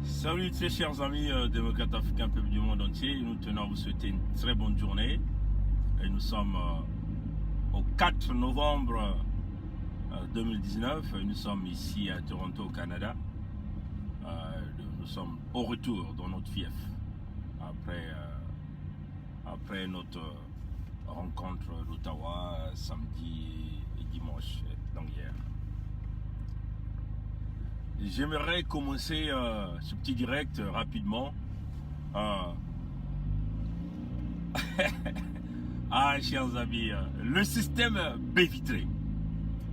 Salut très chers amis démocrates africains, peuple du monde entier. Nous tenons à vous souhaiter une très bonne journée. Et nous sommes au 4 novembre 2019. Nous sommes ici à Toronto, au Canada. Nous sommes au retour dans notre fief après notre rencontre d'Ottawa samedi et dimanche, donc hier. J'aimerais commencer ce petit direct rapidement. Chers amis, le système baie vitrée.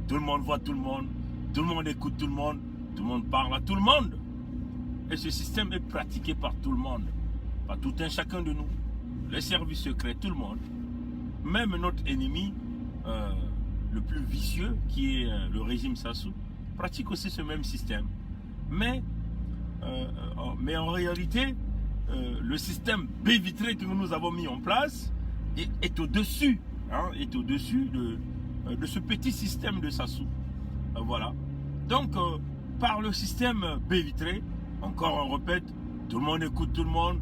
Tout le monde voit tout le monde écoute tout le monde parle à tout le monde. Et ce système est pratiqué par tout le monde, par tout un chacun de nous. Les services secrets, tout le monde. Même notre ennemi, le plus vicieux, qui est le régime Sassou, pratique aussi ce même système. Mais en réalité, le système baie vitrée que nous avons mis en place est au-dessus de ce petit système de Sassou. Voilà. Donc, par le système baie vitrée, encore on répète, tout le monde écoute tout le monde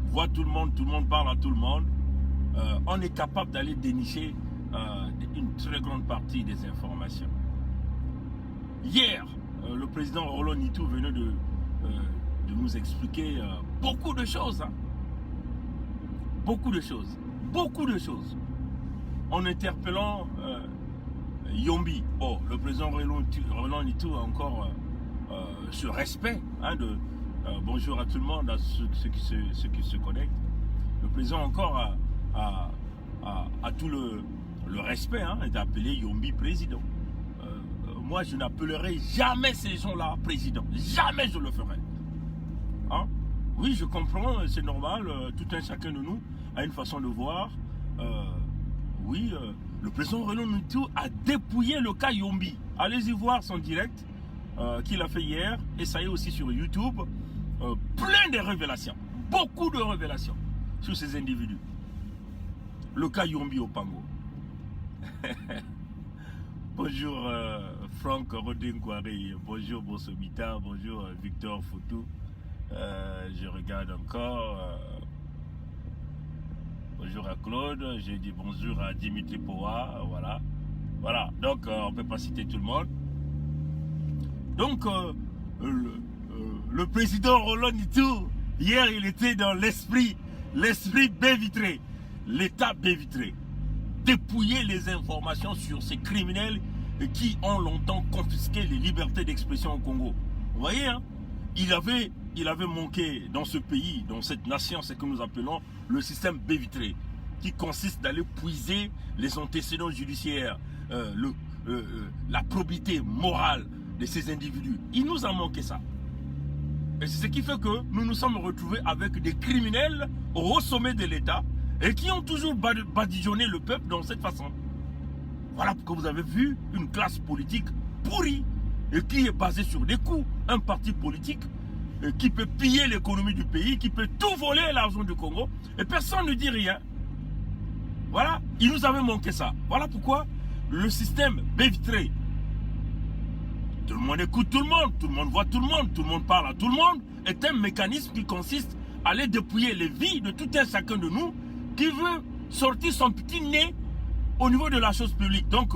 voit tout le monde parle à tout le monde. On est capable d'aller dénicher une très grande partie des informations. Hier, le président Roland Nitou venait de nous expliquer beaucoup de choses. Beaucoup de choses. En interpellant Yombi. Bon, le président Roland Nitou a encore ce respect bonjour à tout le monde, à ceux qui se connectent. Le président encore a tout le respect d'appeler Yombi président. Moi, je n'appellerai jamais ces gens-là président. Jamais je le ferai. Oui, je comprends, c'est normal. Tout un chacun de nous a une façon de voir. Le président Roland Nitou a dépouillé le cas Yombi. Allez-y voir son direct qu'il a fait hier. Et ça y est aussi sur YouTube. Plein de révélations. Beaucoup de révélations sur ces individus. Le cas Yombi au Pango. Bonjour Franck Rodin-Kouari, bonjour Bossobita, bonjour Victor Foutou. Je regarde encore. Bonjour à Claude, j'ai dit bonjour à Dimitri Powa, voilà. Donc on ne peut pas citer tout le monde. Donc le président Roland Nitou, hier il était dans l'esprit baie vitrée, l'état baie vitrée. Dépouiller les informations sur ces criminels qui ont longtemps confisqué les libertés d'expression au Congo. Vous voyez, il avait manqué dans ce pays, dans cette nation, ce que nous appelons le système baie vitrée, qui consiste d'aller puiser les antécédents judiciaires, la probité morale de ces individus. Il nous a manqué ça. Et c'est ce qui fait que nous nous sommes retrouvés avec des criminels au haut sommet de l'État, et qui ont toujours badigeonné le peuple dans cette façon. Voilà pourquoi vous avez vu une classe politique pourrie et qui est basée sur des coups. Un parti politique qui peut piller l'économie du pays, qui peut tout voler l'argent du Congo et personne ne dit rien. Voilà, il nous avait manqué ça. Voilà pourquoi le système baie vitrée. Tout le monde écoute tout le monde voit tout le monde parle à tout le monde, est un mécanisme qui consiste à aller dépouiller les vies de tout un chacun de nous qui veut sortir son petit nez au niveau de la chose publique. Donc,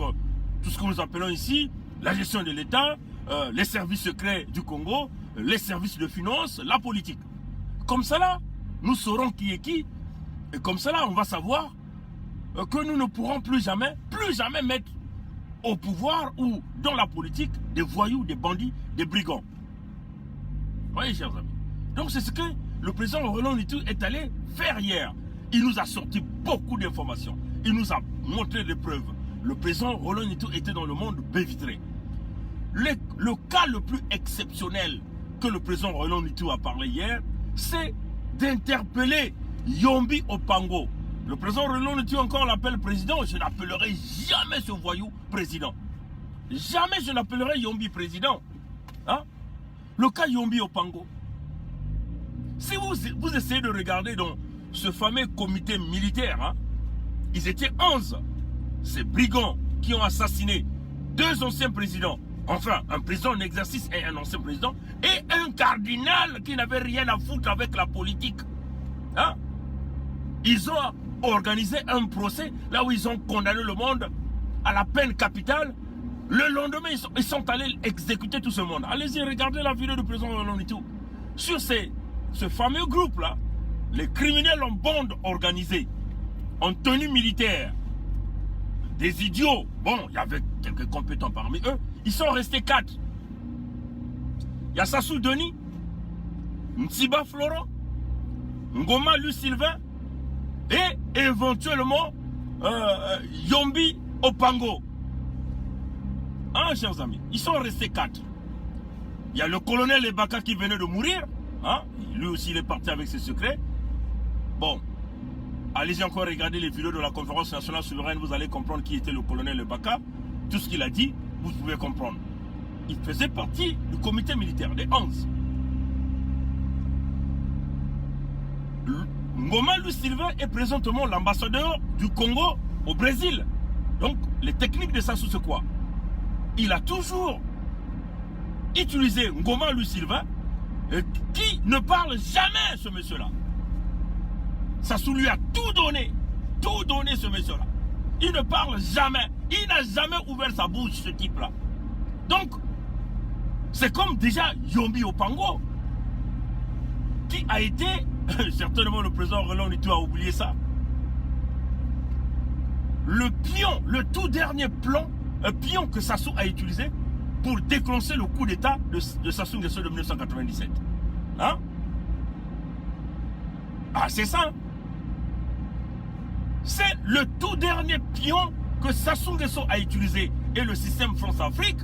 tout ce que nous appelons ici, la gestion de l'État, les services secrets du Congo, les services de finance, la politique. Comme cela, nous saurons qui est qui. Et comme cela, on va savoir que nous ne pourrons plus jamais mettre au pouvoir ou dans la politique des voyous, des bandits, des brigands. Vous voyez, chers amis. Donc, c'est ce que le président Roland Nitou est allé faire hier. Il nous a sorti beaucoup d'informations. Il nous a montré des preuves. Le président Roland Nitou était dans le monde baie vitrée. Le cas le plus exceptionnel que le président Roland Nitou a parlé hier, c'est d'interpeller Yombi Opango. Le président Roland Nitou encore l'appelle président. Je n'appellerai jamais ce voyou président. Jamais je n'appellerai Yombi président. Le cas Yombi Opango. Si vous essayez de regarder dans ce fameux comité militaire, ils étaient 11. Ces brigands qui ont assassiné 2 anciens présidents, enfin un président en exercice et un ancien président, et un cardinal qui n'avait rien à foutre avec la politique. Hein? Ils ont organisé un procès là où ils ont condamné le monde à la peine capitale. Le lendemain, ils sont allés exécuter tout ce monde. Allez-y, regardez la vidéo du président Roland et tout. Sur ce fameux groupe-là, les criminels en bande organisée, en tenue militaire, des idiots, bon, il y avait quelques compétents parmi eux, ils sont restés 4. Il y a Sassou Denis, Ntsiba Florent, Ngoma Louis Sylvain et éventuellement Yombi Opango. Hein, chers amis, ils sont restés 4. Il y a le colonel Ebaka qui venait de mourir. Hein? Lui aussi, il est parti avec ses secrets. Bon, allez-y encore regarder les vidéos de la conférence nationale souveraine. Vous allez comprendre qui était le colonel Ebaka. Tout ce qu'il a dit, vous pouvez comprendre. Il faisait partie du comité militaire des 11. Ngoma Louis Sylvain est présentement l'ambassadeur du Congo au Brésil. Donc, les techniques de Sassou, c'est quoi? Il a toujours utilisé Ngoma Louis Sylvain, qui ne parle jamais, ce monsieur-là. Sassou lui a tout donné ce monsieur-là. Il ne parle jamais, il n'a jamais ouvert sa bouche, ce type-là. Donc, c'est comme déjà Yombi Opango, qui a été, certainement le président Roland Nito a oublié ça, le pion, le tout dernier pion que Sassou a utilisé pour déclencher le coup d'état de Sassou Nguesso de 1997. Hein? Ah, c'est ça. C'est le tout dernier pion que Sassou Nguesso a utilisé et le système France-Afrique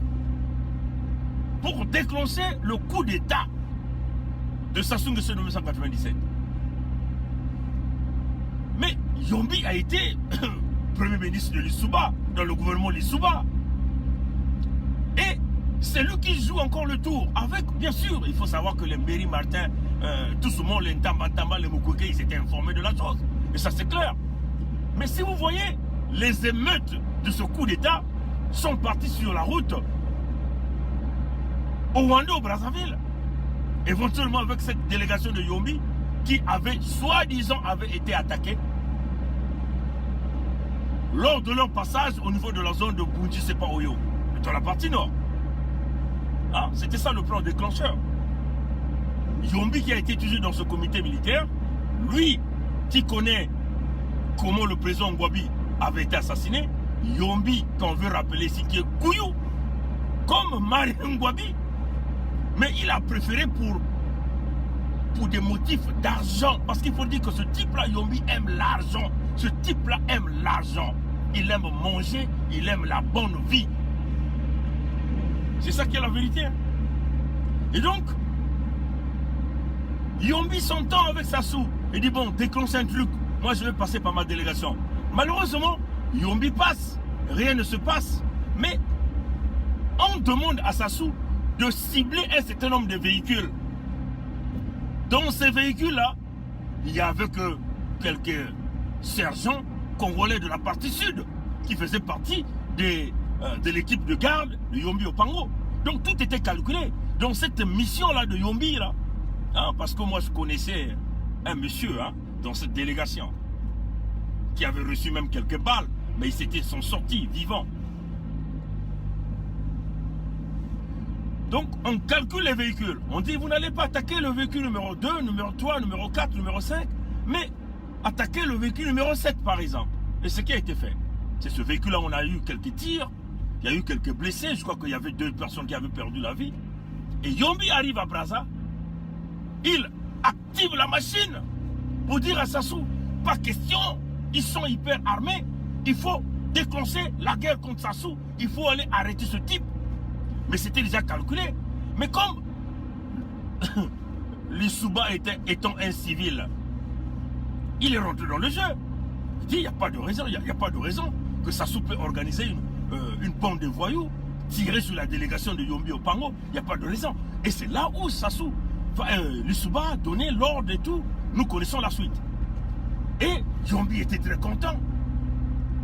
pour déclencher le coup d'état de Sassou Nguesso de 1997. Mais Yombi a été premier ministre de Lissouba, dans le gouvernement Lissouba. Et c'est lui qui joue encore le tour. Avec, bien sûr, il faut savoir que les Méry Martin, tout ce monde, les Ntamba, les Mukwege, ils étaient informés de la chose. Et ça, c'est clair. Mais si vous voyez, les émeutes de ce coup d'État sont parties sur la route au Rwanda, au Brazzaville. Éventuellement avec cette délégation de Yombi qui avait, soi-disant, avait été attaquée lors de leur passage au niveau de la zone de Bunji Sepa Oyo, dans la partie nord. Ah, c'était ça le plan déclencheur. Yombi qui a été utilisé dans ce comité militaire, lui qui connaît comment le président Ngwabi avait été assassiné, Yombi, qu'on veut rappeler ici, qui est Kouyou, comme Marie Ngwabi, mais il a préféré pour des motifs d'argent, parce qu'il faut dire que ce type-là, Yombi, aime l'argent. Ce type-là aime l'argent. Il aime manger, il aime la bonne vie. C'est ça qui est la vérité. Et donc, Yombi s'entend avec Sassou. Il dit, bon, déclenche un truc. Moi, je vais passer par ma délégation. Malheureusement, Yombi passe. Rien ne se passe. Mais on demande à Sassou de cibler un certain nombre de véhicules. Dans ces véhicules-là, il y avait que quelques sergents congolais de la partie sud qui faisaient partie de l'équipe de garde de Yombi Opango. Donc tout était calculé. Donc cette mission-là de Yombi, là, hein, parce que moi je connaissais un monsieur hein, dans cette délégation qui avait reçu même quelques balles, mais ils sont sortis vivants. Donc on calcule les véhicules. On dit vous n'allez pas attaquer le véhicule numéro 2, numéro 3, numéro 4, numéro 5, mais attaquer le véhicule numéro 7 par exemple. Et ce qui a été fait, c'est ce véhicule-là, on a eu quelques tirs, il y a eu quelques blessés, je crois qu'il y avait 2 personnes qui avaient perdu la vie. Et Yombi arrive à Brazza, il active la machine pour dire à Sassou, pas question, ils sont hyper armés, il faut déclencher la guerre contre Sassou, il faut aller arrêter ce type. Mais c'était déjà calculé. Mais comme Lissouba étant un civil, il est rentré dans le jeu. Il dit, il n'y a pas de raison, il n'y a pas de raison que Sassou peut organiser une bande de voyous, tirer sur la délégation de Yombi Opango. Il n'y a pas de raison. Et c'est là où Sassou, Lissouba a donné l'ordre et tout. Nous connaissons la suite. Et Yombi était très content.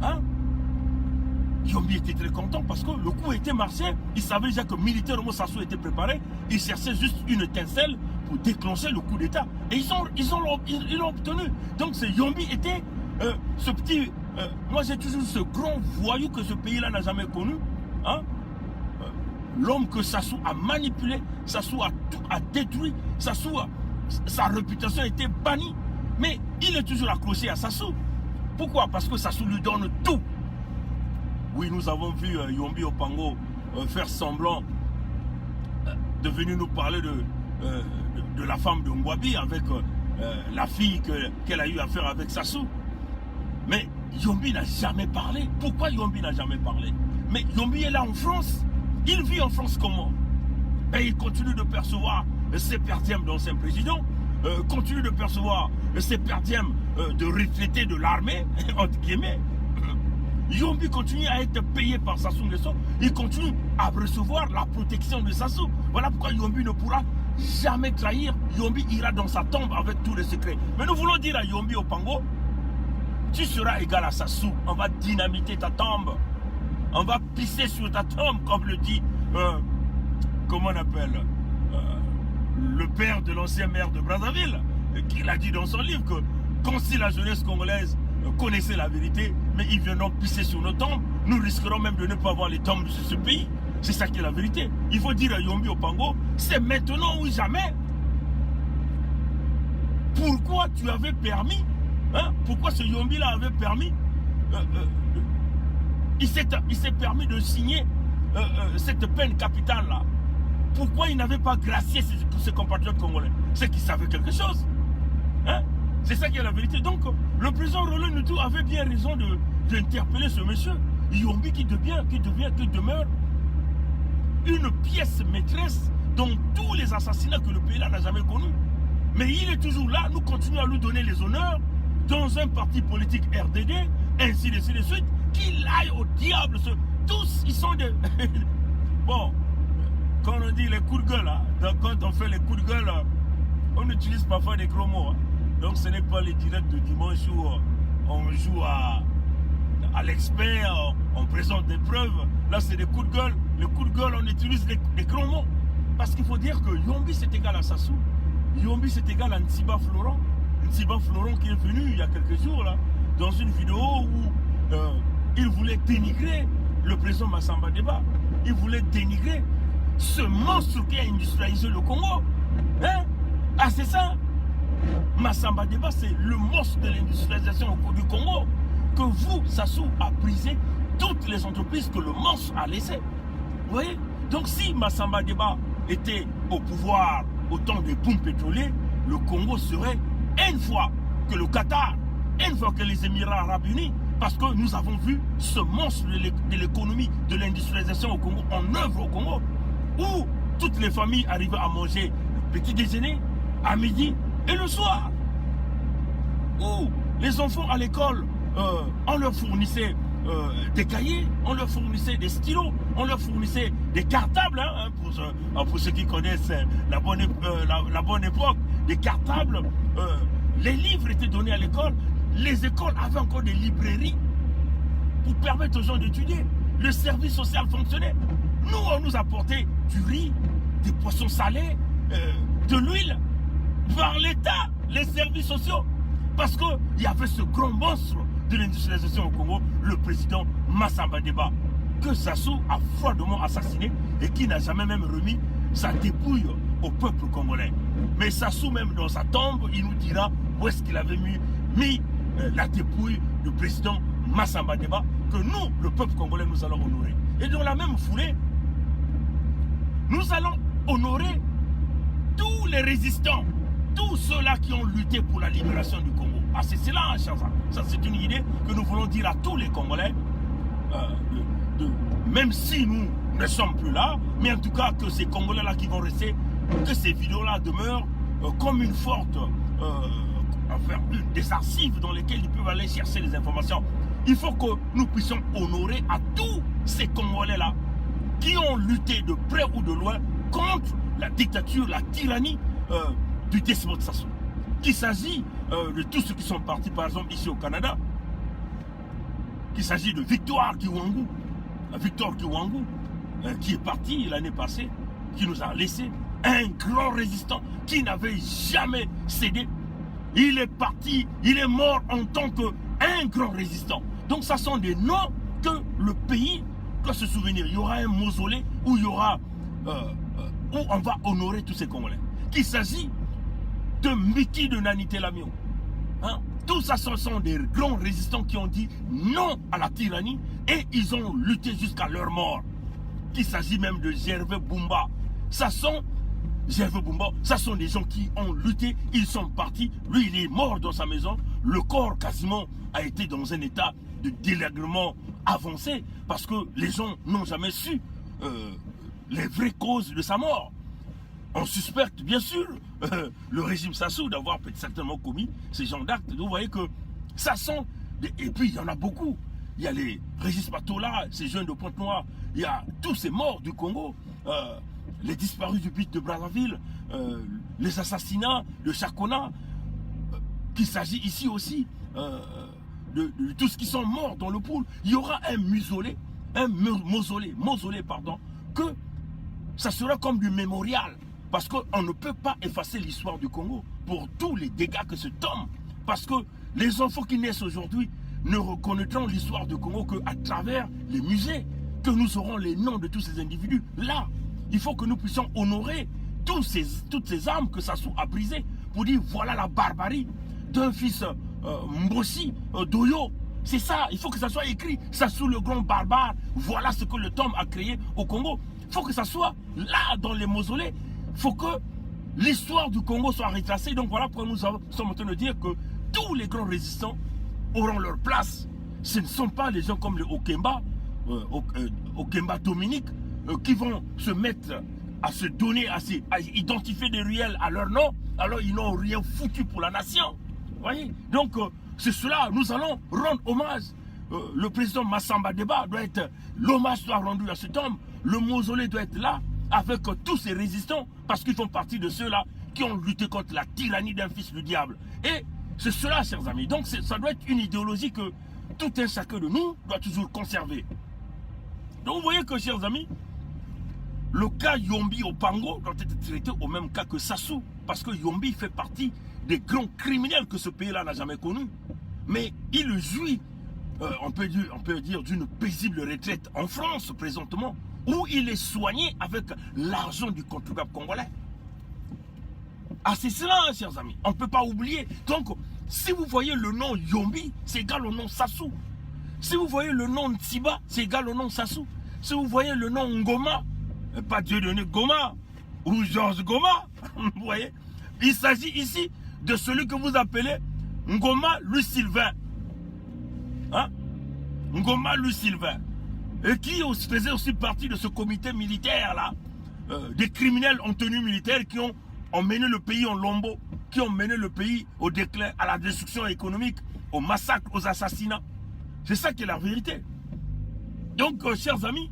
Hein? Yombi était très content parce que le coup était marché. Il savait déjà que militairement Sassou était préparé. Il cherchait juste une étincelle pour déclencher le coup d'État. Et ils l'ont obtenu. Donc Yombi était ce petit... moi j'ai toujours ce grand voyou que ce pays-là n'a jamais connu. Hein? L'homme que Sassou a manipulé, Sassou a détruit, sa réputation a été bannie. Mais il est toujours accroché à Sassou. Pourquoi? Parce que Sassou lui donne tout. Oui, nous avons vu Yombi Opango faire semblant de venir nous parler de la femme de Ngwabi avec la fille qu'elle a eu à faire avec Sassou. Mais Yombi n'a jamais parlé. Pourquoi Yombi n'a jamais parlé? Mais Yombi est là en France. Il vit en France comment? Et il continue de percevoir ses perdièmes d'anciens présidents, continue de percevoir ses perdièmes de retraités de l'armée, entre guillemets. Yombi continue à être payé par Sassou Nguesso. Il continue à recevoir la protection de Sassou. Voilà pourquoi Yombi ne pourra jamais trahir. Yombi ira dans sa tombe avec tous les secrets. Mais nous voulons dire à Yombi Opango, tu seras égal à Sassou. On va dynamiter ta tombe. On va pisser sur ta tombe, comme le dit, comment on appelle, le père de l'ancien maire de Brazzaville, qui l'a dit dans son livre que quand si la jeunesse congolaise connaissait la vérité, mais ils viendront pisser sur nos tombes, nous risquerons même de ne pas avoir les tombes de ce pays. C'est ça qui est la vérité. Il faut dire à Yombi Opango, c'est maintenant ou jamais. Pourquoi tu avais permis, hein, pourquoi ce Yombi-là avait permis, il s'est permis de signer cette peine capitale-là. Pourquoi il n'avait pas gracié ses compatriotes congolais? C'est qu'il savait quelque chose. Hein? C'est ça qui est la vérité. Donc, le président Roland Noutou avait bien raison d'interpeller ce monsieur. Yombi qui demeure une pièce maîtresse dans tous les assassinats que le pays-là n'a jamais connus. Mais il est toujours là, nous continuons à lui donner les honneurs dans un parti politique RDD, ainsi de suite, qu'il aille au diable. Tous, ils sont des... Bon, quand on dit les coups de gueule, hein, quand on fait les coups de gueule, on utilise parfois des gros mots. Hein. Donc ce n'est pas les directs de dimanche où on joue à l'expert, on présente des preuves. Là, c'est des coups de gueule. Les coups de gueule, on utilise des gros mots. Parce qu'il faut dire que Yombi, c'est égal à Sassou. Yombi, c'est égal à Ntsiba Florent. Ntsiba Florent qui est venu il y a quelques jours, là, dans une vidéo où il voulait dénigrer le président Massamba Deba. Il voulait dénigrer ce monstre qui a industrialisé le Congo. Hein? Ah, c'est ça. Massamba Deba, c'est le monstre de l'industrialisation du Congo. Que vous, Sassou, a brisé toutes les entreprises que le monstre a laissées. Vous voyez? Donc si Massamba Deba était au pouvoir au temps des boom pétroliers, le Congo serait une fois que le Qatar, une fois que les Émirats Arabes Unis, parce que nous avons vu ce monstre de l'économie, de l'industrialisation au Congo, en œuvre au Congo, où toutes les familles arrivaient à manger le petit déjeuner, à midi et le soir. Où les enfants à l'école, on leur fournissait des cahiers, on leur fournissait des stylos, on leur fournissait des cartables, hein, pour ceux qui connaissent la bonne époque, des cartables. Les livres étaient donnés à l'école. Les écoles avaient encore des librairies pour permettre aux gens d'étudier. Le service social fonctionnait. Nous, on nous apportait du riz, des poissons salés, de l'huile, par l'État, les services sociaux. Parce qu'il y avait ce grand monstre de l'industrialisation au Congo, le président Massamba Deba, que Sassou a froidement assassiné et qui n'a jamais même remis sa dépouille au peuple congolais. Mais Sassou, même dans sa tombe, il nous dira où est-ce qu'il avait mis la dépouille du président Massamba Deba, que nous, le peuple congolais, nous allons honorer. Et dans la même foulée, nous allons honorer tous les résistants, tous ceux-là qui ont lutté pour la libération du Congo. Ah, c'est cela, hein, ça c'est une idée que nous voulons dire à tous les Congolais, même si nous ne sommes plus là, mais en tout cas que ces Congolais-là qui vont rester, que ces vidéos-là demeurent comme une forte, enfin, des archives dans lesquelles ils peuvent aller chercher les informations. Il faut que nous puissions honorer à tous ces Congolais-là qui ont lutté de près ou de loin contre la dictature, la tyrannie du despote Sassou. Qu'il s'agit de tous ceux qui sont partis par exemple ici au Canada, qu'il s'agit de Victoire Kiwangu, Victor Kiwangu, qui est parti l'année passée, qui nous a laissé un grand résistant qui n'avait jamais cédé. Il est parti, il est mort en tant qu'un grand résistant. Donc ça sont des noms que le pays doit se souvenir. Il y aura un mausolée où il y aura où on va honorer tous ces Congolais. Qu'il s'agit de Miki de Nanité Lamion. Hein? Tout ça, ce sont des grands résistants qui ont dit non à la tyrannie et ils ont lutté jusqu'à leur mort. Qu'il s'agit même de Gervais Bumba. Gervais Bumba, ça sont des gens qui ont lutté, ils sont partis. Lui, il est mort dans sa maison. Le corps quasiment a été dans un état de délègrement avancé parce que les gens n'ont jamais su les vraies causes de sa mort. On suspecte bien sûr le régime Sassou d'avoir certainement commis ces genres d'actes. Vous voyez que ça sont... Et puis il y en a beaucoup. Il y a les Régis Patola, ces jeunes de Pointe-Noire. Il y a tous ces morts du Congo. Les disparus du but de Brazzaville. Les assassinats de Chakona. Qu'il s'agit ici aussi de tous qui sont morts dans le pool. Il y aura un mausolée, que ça sera comme du mémorial. Parce qu'on ne peut pas effacer l'histoire du Congo pour tous les dégâts que ce tome. Parce que les enfants qui naissent aujourd'hui ne reconnaîtront l'histoire du Congo qu'à travers les musées, que nous aurons les noms de tous ces individus. Là, il faut que nous puissions honorer toutes ces âmes que Sassou a brisées pour dire voilà la barbarie d'un fils Mbossi, Doyo. C'est ça, il faut que ça soit écrit. Sassou le grand barbare, voilà ce que le tome a créé au Congo. Il faut que ça soit là dans les mausolées. Il faut que l'histoire du Congo soit retracée. Donc voilà pourquoi nous sommes en train de dire que tous les grands résistants auront leur place. Ce ne sont pas les gens comme les Okemba, Okemba Dominique, qui vont se mettre à se donner, à identifier des ruelles à leur nom, alors ils n'ont rien foutu pour la nation. Vous voyez? Donc c'est cela, nous allons rendre hommage. Le président Massamba Deba doit être, l'hommage soit rendu à cet homme, le mausolée doit être là, avec tous ces résistants, parce qu'ils font partie de ceux-là qui ont lutté contre la tyrannie d'un fils du diable. Et c'est cela, chers amis. Donc ça doit être une idéologie que tout un chacun de nous doit toujours conserver. Donc vous voyez que, chers amis, le cas Yombi Opango doit être traité au même cas que Sassou, parce que Yombi fait partie des grands criminels que ce pays-là n'a jamais connus. Mais il jouit, on peut dire d'une paisible retraite en France présentement, où il est soigné avec l'argent du contribuable congolais. Ah, c'est cela, hein, chers amis. On ne peut pas oublier. Donc, si vous voyez le nom Yombi, c'est égal au nom Sassou. Si vous voyez le nom Tsiba, c'est égal au nom Sassou. Si vous voyez le nom Ngoma, pas Dieudonné Goma ou Georges Goma, vous voyez, il s'agit ici de celui que vous appelez Ngoma Louis Sylvain. Hein? Ngoma Louis Sylvain. Et qui faisait aussi partie de ce comité militaire-là, des criminels en tenue militaire qui ont emmené le pays en lambeaux, qui ont mené le pays au déclin, à la destruction économique, au massacre, aux assassinats. C'est ça qui est la vérité. Donc, chers amis,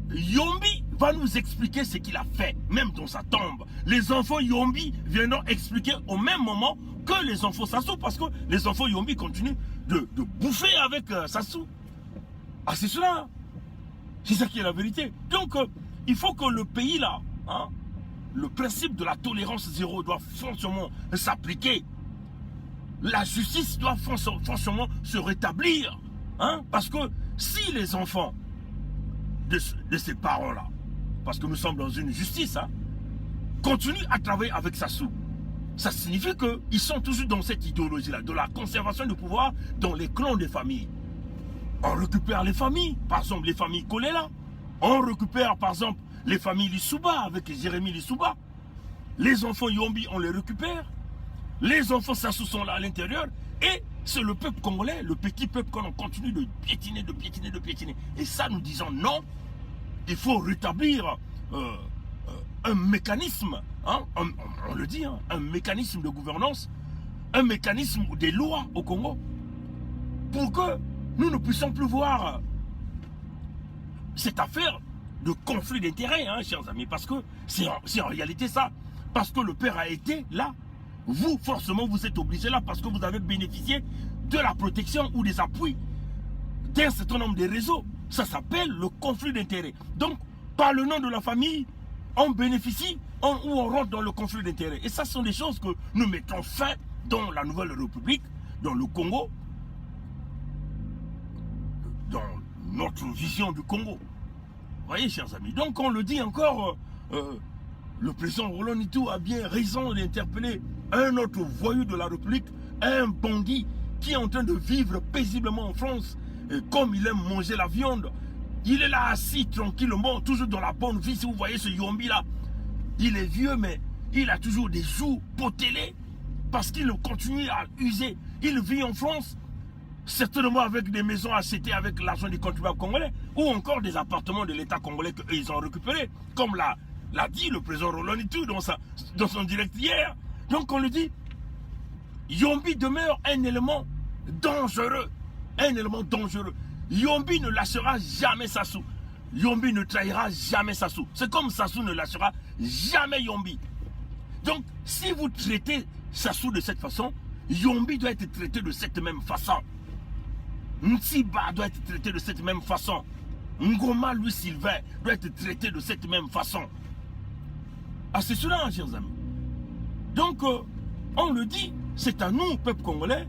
Yombi va nous expliquer ce qu'il a fait, même dans sa tombe. Les enfants Yombi viendront expliquer au même moment que les enfants Sassou, parce que les enfants Yombi continuent de bouffer avec Sassou. Ah, c'est cela. C'est ça qui est la vérité. Donc, il faut que le pays là, hein, le principe de la tolérance zéro doit forcément s'appliquer. La justice doit forcément se rétablir. Hein, parce que si les enfants de ces parents-là, parce que nous sommes dans une justice, hein, continuent à travailler avec Sassou, ça signifie qu'ils sont toujours dans cette idéologie-là, de la conservation du pouvoir dans les clans des familles. On récupère les familles, par exemple les familles Kolela. On récupère par exemple les familles Lissouba avec Jérémy Lissouba. Les enfants Yombi, on les récupère. Les enfants Sassou sont là à l'intérieur. Et c'est le peuple congolais, le petit peuple qu'on continue de piétiner, de piétiner, de piétiner. Et ça, nous disons non. Il faut rétablir un mécanisme, hein, on le dit, hein, un mécanisme de gouvernance, un mécanisme des lois au Congo, pour que nous ne puissions plus voir cette affaire de conflit d'intérêts, hein, chers amis, parce que c'est en réalité ça. Parce que le père a été là, vous, forcément, vous êtes obligé là, parce que vous avez bénéficié de la protection ou des appuis d'un certain nombre de réseaux. Ça s'appelle le conflit d'intérêts. Donc, par le nom de la famille, on bénéficie ou on rentre dans le conflit d'intérêts. Et ça, ce sont des choses que nous mettons fin dans la Nouvelle République, dans le Congo, dans notre vision du Congo. Vous voyez, chers amis. Donc, on le dit encore, le président Roland Itou a bien raison d'interpeller un autre voyou de la République, un bandit qui est en train de vivre paisiblement en France, et comme il aime manger la viande. Il est là assis tranquillement, toujours dans la bonne vie. Si vous voyez ce Yombi là, il est vieux, mais il a toujours des joues potelées parce qu'il continue à user. Il vit en France, certainement avec des maisons achetées avec l'argent des contribuables congolais, ou encore des appartements de l'État congolais qu'ils ont récupérés, comme l'a dit le président Roland Itou dans son direct hier. Donc on le dit, Yombi demeure un élément dangereux. Un élément dangereux. Yombi ne lâchera jamais Sassou. Yombi ne trahira jamais Sassou. C'est comme Sassou ne lâchera jamais Yombi. Donc, si vous traitez Sassou de cette façon, Yombi doit être traité de cette même façon. Ntiba doit être traité de cette même façon. Ngoma Louis Sylvain doit être traité de cette même façon. Ah, c'est cela, hein, chers amis. Donc, on le dit, c'est à nous, peuple congolais,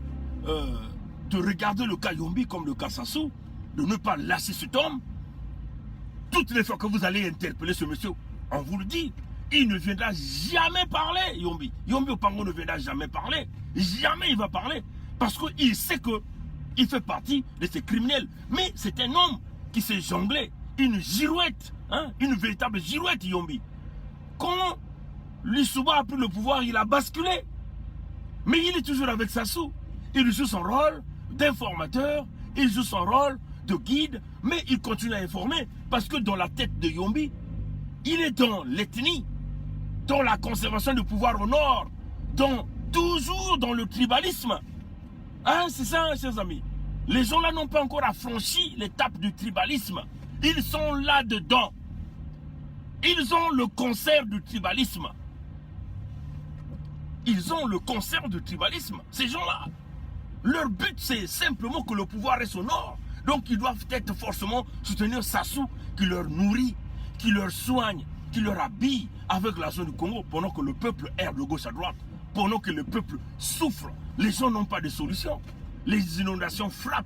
de regarder le cas Yombi comme le cas Sassou, de ne pas lâcher cet homme. Toutes les fois que vous allez interpeller ce monsieur, on vous le dit, il ne viendra jamais parler, Yombi. Yombi Opango ne viendra jamais parler. Jamais il va parler. Parce qu'il sait qu'il fait partie de ces criminels. Mais c'est un homme qui s'est jonglé une girouette, hein, une véritable girouette, Yombi. Quand Lissouba a pris le pouvoir, il a basculé. Mais il est toujours avec Sassou. Il joue son rôle d'informateur, il joue son rôle de guide, mais il continue à informer parce que dans la tête de Yombi, il est dans l'ethnie, dans la conservation du pouvoir au nord, toujours dans le tribalisme. Hein, c'est ça, chers amis. Les gens là n'ont pas encore affranchi l'étape du tribalisme. Ils sont là-dedans. Ils ont le concert du tribalisme. Ils ont le concert du tribalisme. Ces gens-là, leur but, c'est simplement que le pouvoir reste au nord. Donc, ils doivent être forcément soutenir Sassou, qui leur nourrit, qui leur soigne, qui leur habille avec l'argent du Congo, pendant que le peuple erre de gauche à droite, pendant que le peuple souffre. Les gens n'ont pas de solution. Les inondations frappent.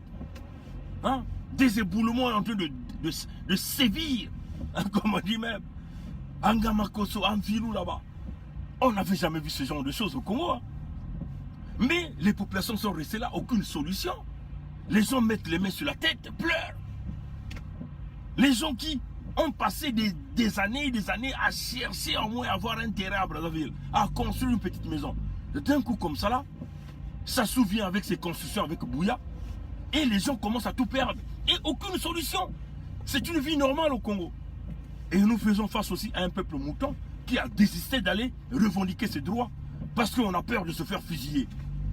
Hein? Des éboulements sont en train de sévir. Hein, comme on dit même. Angamakoso, Amfilou là-bas. On n'avait jamais vu ce genre de choses au Congo. Hein? Mais les populations sont restées là, aucune solution. Les gens mettent les mains sur la tête, pleurent. Les gens qui ont passé des années à chercher au moins à avoir un terrain à Brazzaville, à construire une petite maison. D'un coup comme ça là, ça souvient avec ses constructions avec Bouya, et les gens commencent à tout perdre. Et aucune solution. C'est une vie normale au Congo. Et nous faisons face aussi à un peuple mouton qui a désisté d'aller revendiquer ses droits. Parce qu'on a peur de se faire fusiller.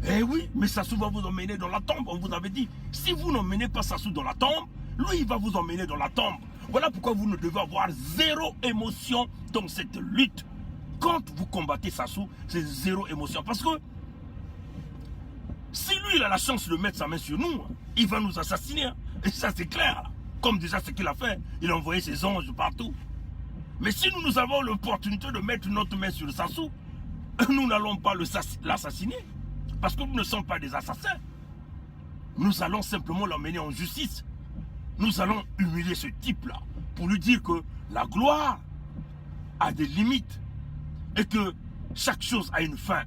Eh oui, mais Sassou va vous emmener dans la tombe. On vous avait dit, si vous n'emmenez pas Sassou dans la tombe, lui, il va vous emmener dans la tombe. Voilà pourquoi vous ne devez avoir zéro émotion dans cette lutte. Quand vous combattez Sassou, c'est zéro émotion. Parce que si lui, il a la chance de mettre sa main sur nous, il va nous assassiner. Hein. Et ça, c'est clair. Comme déjà ce qu'il a fait, il a envoyé ses anges partout. Mais si nous avons l'opportunité de mettre notre main sur Sassou, nous n'allons pas l'assassiner. Parce que nous ne sommes pas des assassins. Nous allons simplement l'emmener en justice. Nous allons humilier ce type-là pour lui dire que la gloire a des limites et que chaque chose a une fin.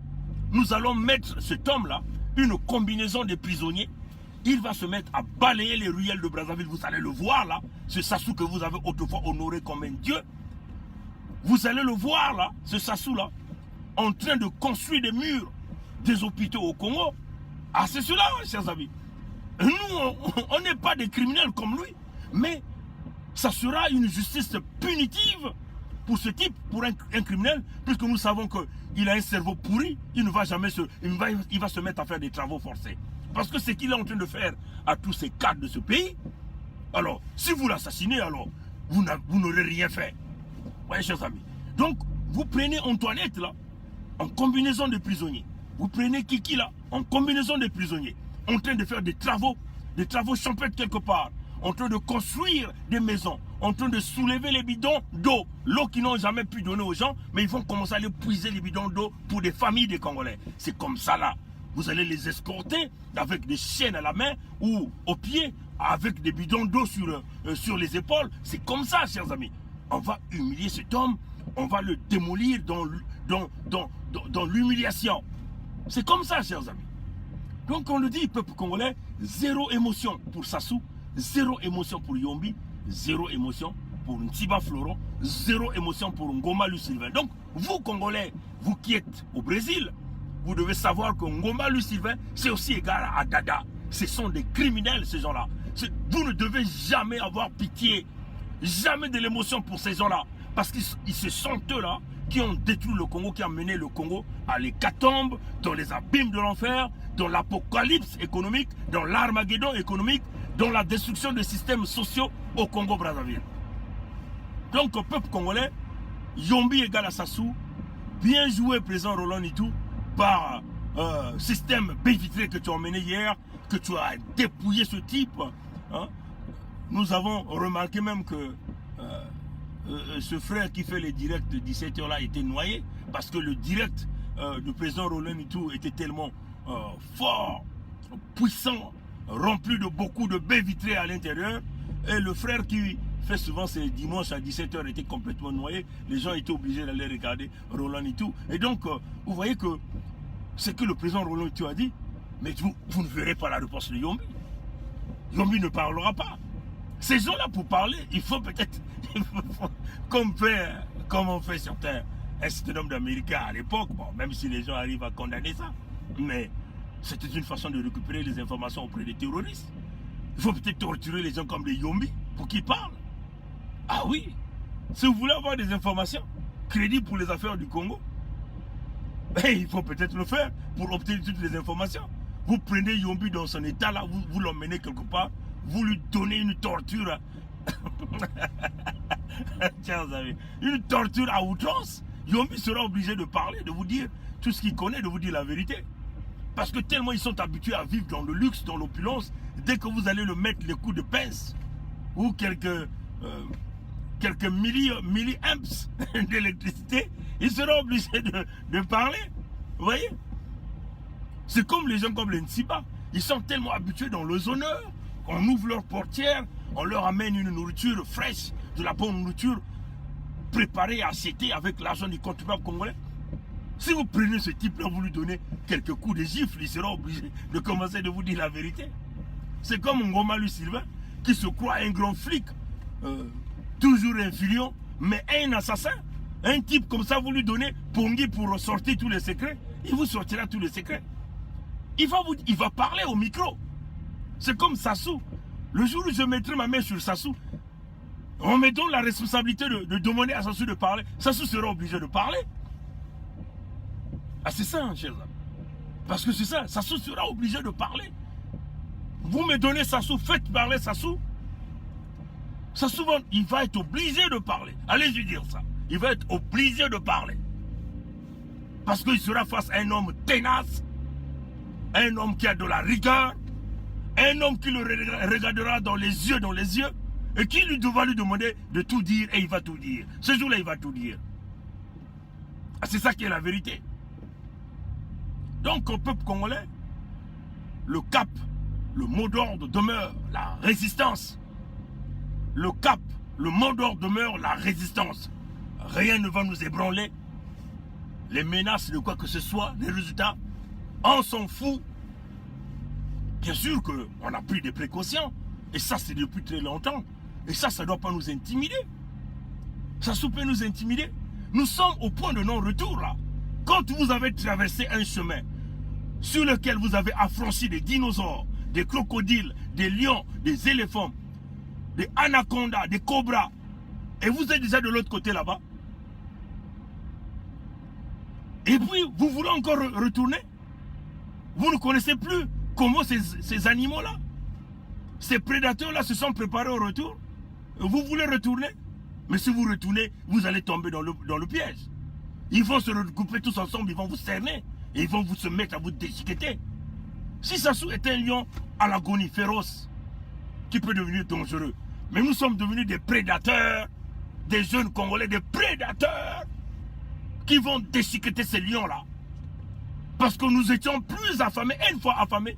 Nous allons mettre cet homme-là une combinaison de prisonniers. Il va se mettre à balayer les ruelles de Brazzaville. Vous allez le voir là. Ce Sassou que vous avez autrefois honoré comme un dieu. Vous allez le voir là, ce Sassou-là, en train de construire des murs des hôpitaux au Congo. Ah, c'est cela, chers amis. Nous, on n'est pas des criminels comme lui, mais ça sera une justice punitive pour ce type, pour un criminel, puisque nous savons qu'il a un cerveau pourri, il va se mettre à faire des travaux forcés. Parce que ce qu'il est en train de faire à tous ces cadres de ce pays, alors, si vous l'assassinez, alors, vous n'aurez rien fait. Vous voyez, chers amis. Donc, vous prenez Antoinette, là, en combinaison de prisonniers. Vous prenez Kiki, là, en combinaison de prisonniers, en train de faire des travaux champêtres quelque part. en train de construire des maisons, en train de soulever les bidons d'eau, l'eau qu'ils n'ont jamais pu donner aux gens, mais ils vont commencer à aller puiser les bidons d'eau pour des familles des Congolais. C'est comme ça là. Vous allez les escorter avec des chaînes à la main ou au pied, avec des bidons d'eau sur les épaules. C'est comme ça, chers amis. On va humilier cet homme, on va le démolir dans l'humiliation. C'est comme ça, chers amis. Donc on le dit, peuple congolais, zéro émotion pour Sassou, zéro émotion pour Yombi, zéro émotion pour Ntiba Floron, zéro émotion pour Ngoma Louis Sylvain. Donc vous Congolais, vous qui êtes au Brésil, vous devez savoir que Ngoma Louis Sylvain, c'est aussi égal à Dada. Ce sont des criminels, ces gens-là. Vous ne devez jamais avoir pitié, jamais de l'émotion pour ces gens-là. Parce qu'ils se sentent eux-là qui ont détruit le Congo, qui ont mené le Congo à l'hécatombe, dans les abîmes de l'enfer, dans l'apocalypse économique, dans l'armageddon économique, dans la destruction des systèmes sociaux au Congo-Brazzaville. Donc, au peuple congolais, Yombi égale à Sassou, bien joué, président Roland Nitou, par système bévitré que tu as emmené hier, que tu as dépouillé ce type. Hein. Nous avons remarqué même que ce frère qui fait les directs de 17h là était noyé, parce que le direct du président Roland Nitou était tellement fort, puissant, rempli de beaucoup de baies vitrées à l'intérieur, et le frère qui fait souvent ses dimanches à 17h était complètement noyé. Les gens étaient obligés d'aller regarder Roland Nitou. Et donc, vous voyez que ce que le président Roland Nitou a dit, mais vous ne verrez pas la réponse de Yombi. Yombi ne parlera pas. Ces gens-là, pour parler, il faut peut-être, comme on fait certains homme d'Américains à l'époque, bon, même si les gens arrivent à condamner ça, mais c'était une façon de récupérer les informations auprès des terroristes. Il faut peut-être torturer les gens comme les Yombi pour qu'ils parlent. Ah oui, si vous voulez avoir des informations crédibles pour les affaires du Congo, il faut peut-être le faire pour obtenir toutes les informations. Vous prenez Yombi dans son état là, vous l'emmenez quelque part, vous lui donnez une torture. Chers amis, une torture à outrance. Yombi sera obligé de parler, de vous dire tout ce qu'il connaît, de vous dire la vérité. Parce que tellement ils sont habitués à vivre dans le luxe, dans l'opulence, dès que vous allez le mettre les coups de pince ou quelques milliamps d'électricité, il sera obligé de parler. Vous voyez? C'est comme les gens comme les Ntsiba. Ils sont tellement habitués dans le honneur qu'on ouvre leurs portières, on leur amène une nourriture fraîche, de la bonne nourriture préparée, achetée avec l'argent du contribuable congolais. Si vous prenez ce type-là, vous lui donnez quelques coups de gifle, il sera obligé de commencer de vous dire la vérité. C'est comme Ngoma Louis Sylvain qui se croit un grand flic, toujours un filion, mais un assassin. Un type comme ça, vous lui donnez Pongi pour ressortir tous les secrets, il vous sortira tous les secrets. Il va parler au micro. C'est comme Sassou. Le jour où je mettrai ma main sur Sassou, on me donne la responsabilité de demander à Sassou de parler. Sassou sera obligé de parler. Ah, c'est ça, chers amis. Parce que c'est ça, Sassou sera obligé de parler. Vous me donnez Sassou, faites parler Sassou. Sassou, il va être obligé de parler. Allez-y dire ça. Il va être obligé de parler. Parce qu'il sera face à un homme tenace, un homme qui a de la rigueur, un homme qui le regardera dans les yeux, et qui va lui demander de tout dire, et il va tout dire. Ce jour-là, il va tout dire. Ah, c'est ça qui est la vérité. Donc, au peuple congolais, le cap, le mot d'ordre demeure la résistance. Le cap, le mot d'ordre demeure la résistance. Rien ne va nous ébranler. Les menaces de quoi que ce soit, les résultats, on s'en fout. Bien sûr qu'on a pris des précautions. Et ça, c'est depuis très longtemps. Et ça ne doit pas nous intimider. Ça peut nous intimider. Nous sommes au point de non-retour là. Quand vous avez traversé un chemin sur lequel vous avez affranchi des dinosaures, des crocodiles, des lions, des éléphants, des anacondas, des cobras, et vous êtes déjà de l'autre côté là-bas, et puis vous voulez encore retourner, vous ne connaissez plus comment ces animaux-là, ces prédateurs-là se sont préparés au retour, vous voulez retourner, mais si vous retournez, vous allez tomber dans le piège. Ils vont se regrouper tous ensemble, ils vont vous cerner, et ils vont se mettre à vous déchiqueter. Si Sassou est un lion à l'agonie féroce, qui peut devenir dangereux. Mais nous sommes devenus des prédateurs, des jeunes Congolais, des prédateurs qui vont déchiqueter ces lions-là. Parce que nous étions plus affamés, une fois affamés,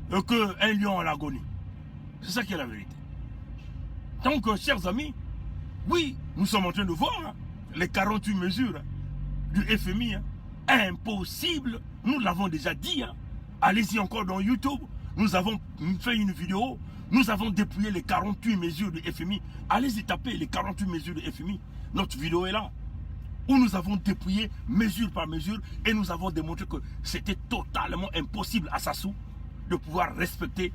qu'un lion en agonie. C'est ça qui est la vérité. Donc, chers amis, oui, nous sommes en train de voir hein, les 48 mesures du FMI. Hein. Impossible, nous l'avons déjà dit. Hein. Allez-y encore dans YouTube, nous avons fait une vidéo, nous avons dépouillé les 48 mesures du FMI. Allez-y taper les 48 mesures du FMI. Notre vidéo est là. Où nous avons dépouillé mesure par mesure et nous avons démontré que c'était totalement impossible à Sassou de pouvoir respecter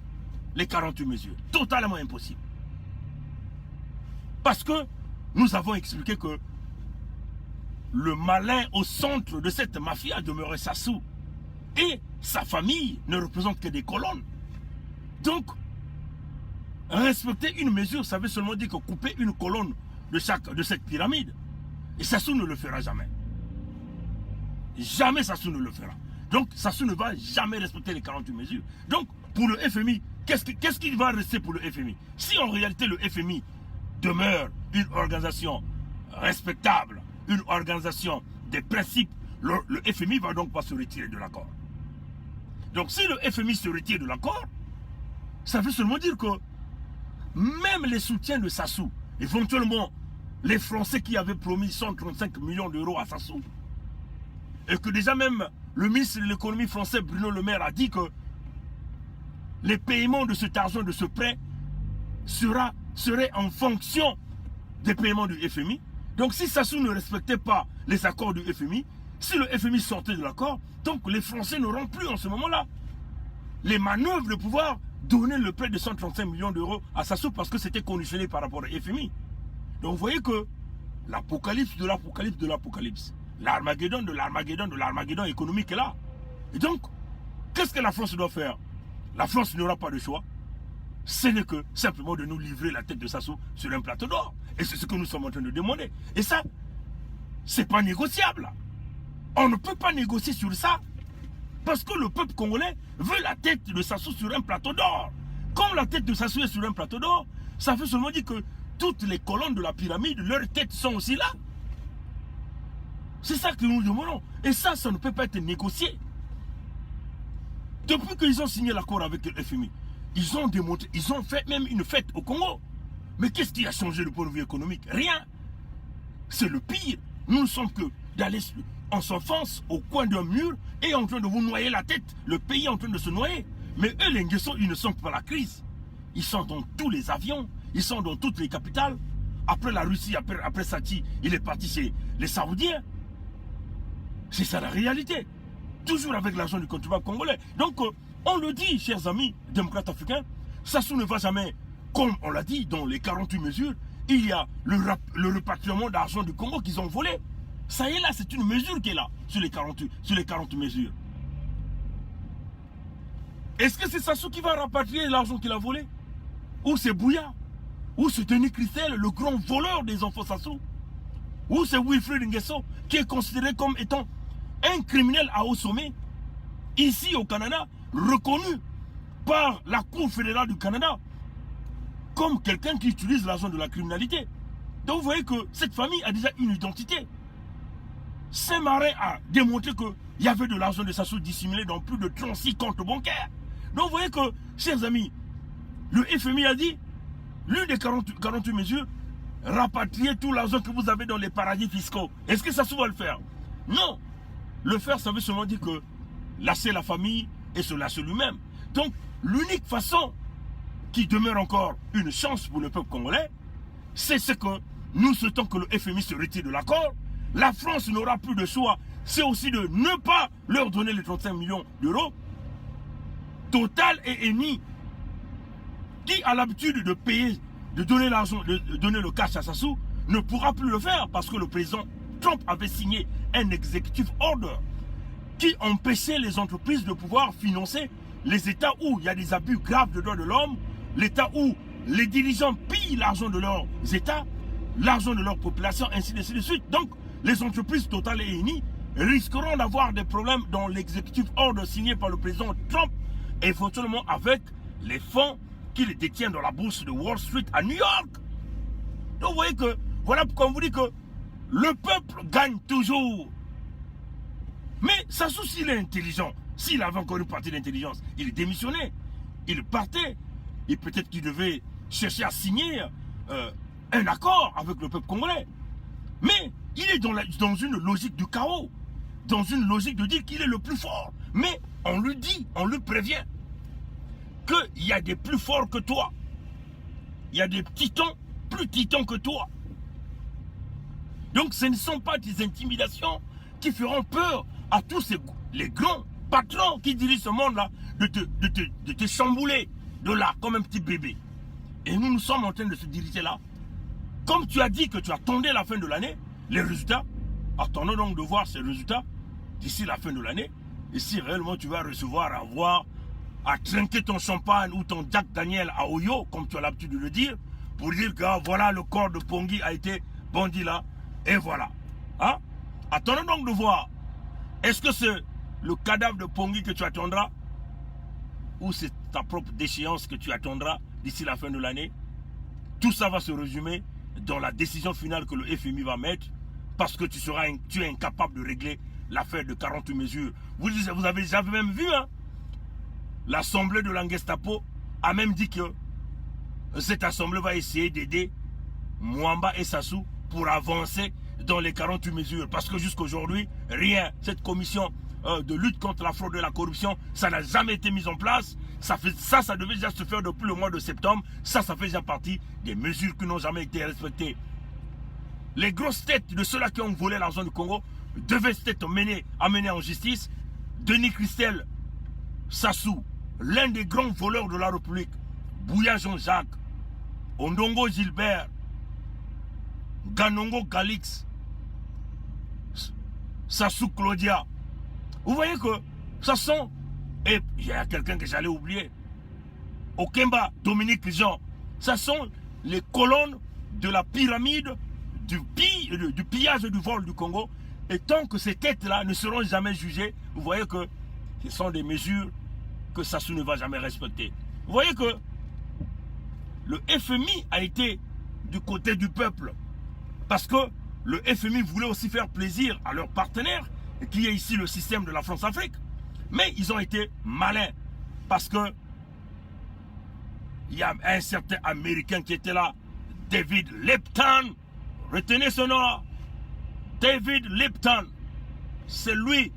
les 48 mesures. Totalement impossible. Parce que nous avons expliqué que le malin au centre de cette mafia demeurait Sassou. Et sa famille ne représente que des colonnes. Donc, respecter une mesure, ça veut seulement dire que couper une colonne de cette pyramide. Et Sassou ne le fera jamais. Jamais Sassou ne le fera. Donc, Sassou ne va jamais respecter les 48 mesures. Donc, pour le FMI, qu'est-ce qui va rester pour le FMI? Si en réalité le FMI demeure une organisation respectable, une organisation des principes, le FMI va donc pas se retirer de l'accord. Donc, si le FMI se retire de l'accord, ça veut seulement dire que même les soutiens de Sassou, éventuellement les Français qui avaient promis 135 millions d'euros à Sassou, et que déjà même le ministre de l'économie français Bruno Le Maire a dit que les paiements de cet argent, de ce prêt, seraient en fonction des paiements du FMI. Donc si Sassou ne respectait pas les accords du FMI, si le FMI sortait de l'accord, donc les Français n'auront plus en ce moment-là les manœuvres de pouvoir donner le prêt de 135 millions d'euros à Sassou parce que c'était conditionné par rapport au FMI. Donc vous voyez que l'apocalypse de l'apocalypse de l'apocalypse, l'Armageddon de l'Armageddon de l'Armageddon économique est là. Et donc, qu'est-ce que la France doit faire? La France n'aura pas de choix. Ce n'est que simplement de nous livrer la tête de Sassou sur un plateau d'or. Et c'est ce que nous sommes en train de demander. Et ça, c'est pas négociable. On ne peut pas négocier sur ça. Parce que le peuple congolais veut la tête de Sassou sur un plateau d'or. Comme la tête de Sassou est sur un plateau d'or, ça veut seulement dire que toutes les colonnes de la pyramide, leurs têtes sont aussi là. C'est ça que nous demandons. Et ça ne peut pas être négocié. Depuis qu'ils ont signé l'accord avec le FMI, ils ont démontré, ils ont fait même une fête au Congo. Mais qu'est-ce qui a changé le point de vue économique? Rien. C'est le pire. Nous ne sommes que d'aller, on s'enfonce au coin d'un mur et en train de vous noyer la tête. Le pays est en train de se noyer. Mais eux, les Nguesso, ils ne sont pas la crise. Ils sont dans tous les avions. Ils sont dans toutes les capitales. Après la Russie, après Sati, il est parti chez les Saoudiens. C'est ça la réalité. Toujours avec l'argent du contribuable congolais. Donc, on le dit, chers amis démocrates africains, Sassou ne va jamais, comme on l'a dit dans les 48 mesures, il y a le repatriement d'argent du Congo qu'ils ont volé. Ça y est là, c'est une mesure qui est là, sur les 40 mesures. Est-ce que c'est Sassou qui va rapatrier l'argent qu'il a volé? Ou c'est Bouya? Ou c'est Denis Christel, le grand voleur des enfants Sassou? Ou c'est Wilfried Nguesso, qui est considéré comme étant un criminel à haut sommet, ici au Canada, reconnu par la Cour fédérale du Canada, comme quelqu'un qui utilise l'argent de la criminalité. Donc vous voyez que cette famille a déjà une identité. Saint-Marin a démontré qu'il y avait de l'argent de Sassou dissimulé dans plus de 36 comptes bancaires. Donc vous voyez que, chers amis, le FMI a dit, l'une des 48 mesures, rapatrier tout l'argent que vous avez dans les paradis fiscaux. Est-ce que Sassou va le faire? Non. Le faire, ça veut seulement dire que lâcher la famille et se lâcher lui-même. Donc, l'unique façon qui demeure encore une chance pour le peuple congolais, c'est ce que nous souhaitons que le FMI se retire de l'accord. La France n'aura plus de choix. C'est aussi de ne pas leur donner les 35 millions d'euros. Total et Eni, qui a l'habitude de payer, de donner l'argent, de donner le cash à Sassou, ne pourra plus le faire parce que le président Trump avait signé un executive order qui empêchait les entreprises de pouvoir financer les États où il y a des abus graves de droits de l'homme, l'État où les dirigeants pillent l'argent de leurs États, l'argent de leur population, ainsi de suite. Donc, les entreprises Total et Eni risqueront d'avoir des problèmes dans l'executive order signé par le président Trump, éventuellement avec les fonds qu'il détient dans la bourse de Wall Street à New York. Donc vous voyez que, voilà pourquoi on vous dit que le peuple gagne toujours. Mais Sassou, s'il est intelligent, s'il avait encore une partie d'intelligence, il démissionnait, il partait. Et peut-être qu'il devait chercher à signer un accord avec le peuple congolais. Mais il est dans une logique du chaos, dans une logique de dire qu'il est le plus fort. Mais on lui dit, on lui prévient qu'il y a des plus forts que toi. Il y a des titans, plus titans que toi. Donc ce ne sont pas des intimidations qui feront peur à tous les grands patrons qui dirigent ce monde-là de te chambouler de là comme un petit bébé. Et nous sommes en train de se diriger là. Comme tu as dit que tu attendais la fin de l'année, les résultats, attendons donc de voir ces résultats d'ici la fin de l'année. Et si réellement tu vas recevoir, à trinquer ton champagne ou ton Jack Daniel à Oyo, comme tu as l'habitude de le dire, pour dire que voilà, le corps de Pongui a été bondi là, et voilà. Hein? Attendons donc de voir, est-ce que c'est le cadavre de Pongui que tu attendras, ou c'est ta propre déchéance que tu attendras d'ici la fin de l'année? Tout ça va se résumer dans la décision finale que le FMI va mettre, parce que tu es incapable de régler l'affaire de 48 mesures. Vous avez même vu, hein? L'assemblée de l'Angestapo a même dit que cette assemblée va essayer d'aider Mwamba et Sassou pour avancer dans les 48 mesures. Parce que jusqu'aujourd'hui, rien, cette commission de lutte contre la fraude et la corruption, ça n'a jamais été mis en place. Ça devait déjà se faire depuis le mois de septembre. Ça fait déjà partie des mesures qui n'ont jamais été respectées. Les grosses têtes de ceux-là qui ont volé l'argent du Congo devaient être amenés en justice. Denis Christel, Sassou, l'un des grands voleurs de la République, Bouya Jean-Jacques, Ondongo Gilbert, Ganongo Galix, Sassou Claudia. Vous voyez que ça sont, et il y a quelqu'un que j'allais oublier, Okemba, Dominique Jean, ça sont les colonnes de la pyramide du pillage et du vol du Congo. Et tant que ces têtes-là ne seront jamais jugées, vous voyez que ce sont des mesures que Sassou ne va jamais respecter. Vous voyez que le FMI a été du côté du peuple. Parce que le FMI voulait aussi faire plaisir à leurs partenaires, qui est ici le système de la France-Afrique. Mais ils ont été malins. Parce que il y a un certain Américain qui était là, David Lipton. Retenez ce nom-là. David Lipton. C'est lui,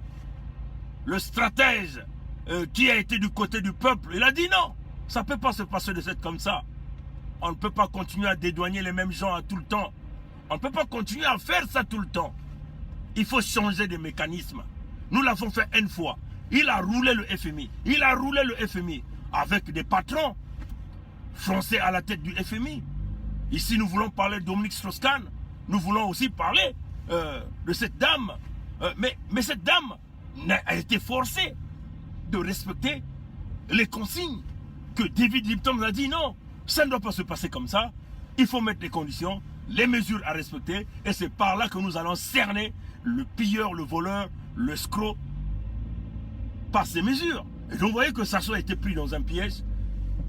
le stratège qui a été du côté du peuple. Il a dit non, ça ne peut pas se passer de cette comme ça. On ne peut pas continuer à dédouaner les mêmes gens à tout le temps. On ne peut pas continuer à faire ça tout le temps. Il faut changer de mécanisme. Nous l'avons fait une fois. Il a roulé le FMI. Il a roulé le FMI avec des patrons français à la tête du FMI. Ici, nous voulons parler de Dominique Strauss-Kahn. Nous voulons aussi parler de cette dame. Mais cette dame a été forcée de respecter les consignes que David Lipton nous a dit non, ça ne doit pas se passer comme ça. Il faut mettre les conditions, les mesures à respecter, et c'est par là que nous allons cerner le pilleur, le voleur, le escroc par ces mesures. Et donc vous voyez que Sassou a été pris dans un piège,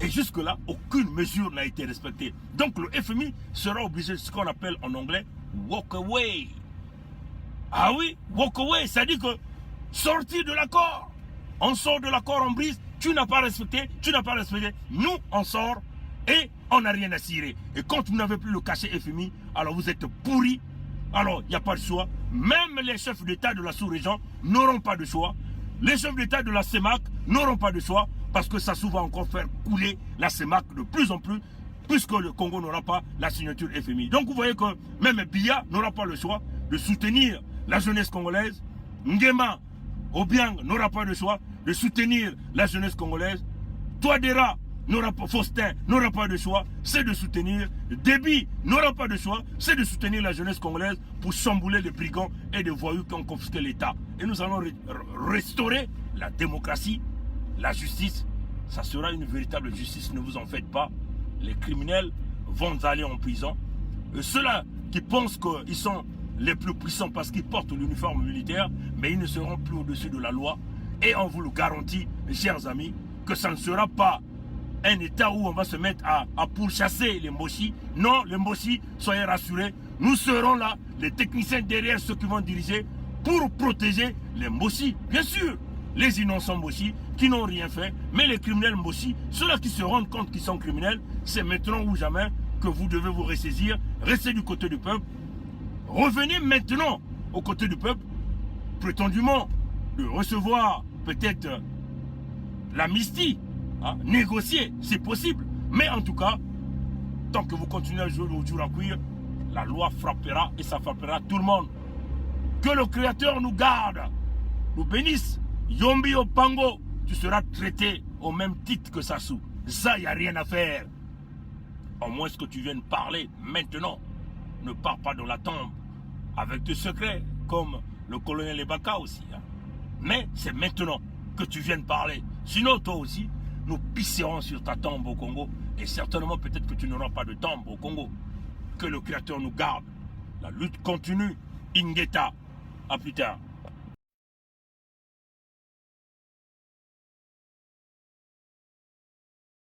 et jusque-là, aucune mesure n'a été respectée. Donc le FMI sera obligé de ce qu'on appelle en anglais walk away. Ah oui, walk away, c'est-à-dire que sortir de l'accord. On sort de l'accord, on brise, tu n'as pas respecté, nous on sort et on n'a rien à cirer. Et quand vous n'avez plus le cachet FMI, alors vous êtes pourris, alors il n'y a pas de choix. Même les chefs d'État de la sous-région n'auront pas de choix. Les chefs d'État de la CEMAC n'auront pas de choix, parce que Sassou va encore faire couler la CEMAC de plus en plus, puisque le Congo n'aura pas la signature FMI. Donc vous voyez que même Biya n'aura pas le choix de soutenir la jeunesse congolaise. Nguema Obiang n'aura pas le choix de soutenir la jeunesse congolaise. Touadéra n'aura pas, Faustin n'aura pas de choix, c'est de soutenir. Déby n'aura pas de choix, c'est de soutenir la jeunesse congolaise pour chambouler les brigands et les voyous qui ont confisqué l'État. Et nous allons restaurer la démocratie, la justice. Ça sera une véritable justice, ne vous en faites pas. Les criminels vont aller en prison. Ceux-là qui pensent qu'ils sont les plus puissants parce qu'ils portent l'uniforme militaire, mais ils ne seront plus au-dessus de la loi. Et on vous le garantit, mes chers amis, que ça ne sera pas un État où on va se mettre à pourchasser les Mboshi. Non, les Mboshi, soyez rassurés, nous serons là, les techniciens derrière ceux qui vont diriger, pour protéger les Mboshi. Bien sûr, les innocents Mboshi qui n'ont rien fait, mais les criminels Mboshi, ceux-là qui se rendent compte qu'ils sont criminels, c'est maintenant ou jamais que vous devez vous ressaisir, restez du côté du peuple, revenez maintenant au côté du peuple, prétendument de recevoir peut-être l'amnistie, hein, négocier, c'est possible. Mais en tout cas, tant que vous continuez à jouer au jour à cuire, la loi frappera et ça frappera tout le monde. Que le Créateur nous garde, nous bénisse. Yombi Opango, tu seras traité au même titre que Sassou. Ça, il n'y a rien à faire. Au moins que tu viennes parler maintenant. Ne pars pas dans la tombe avec des secrets, comme le colonel Ebaka aussi. Hein. Mais c'est maintenant que tu viennes parler. Sinon, toi aussi, nous pisserons sur ta tombe au Congo. Et certainement, peut-être que tu n'auras pas de tombe au Congo. Que le Créateur nous garde. La lutte continue. Ingeta. À plus tard.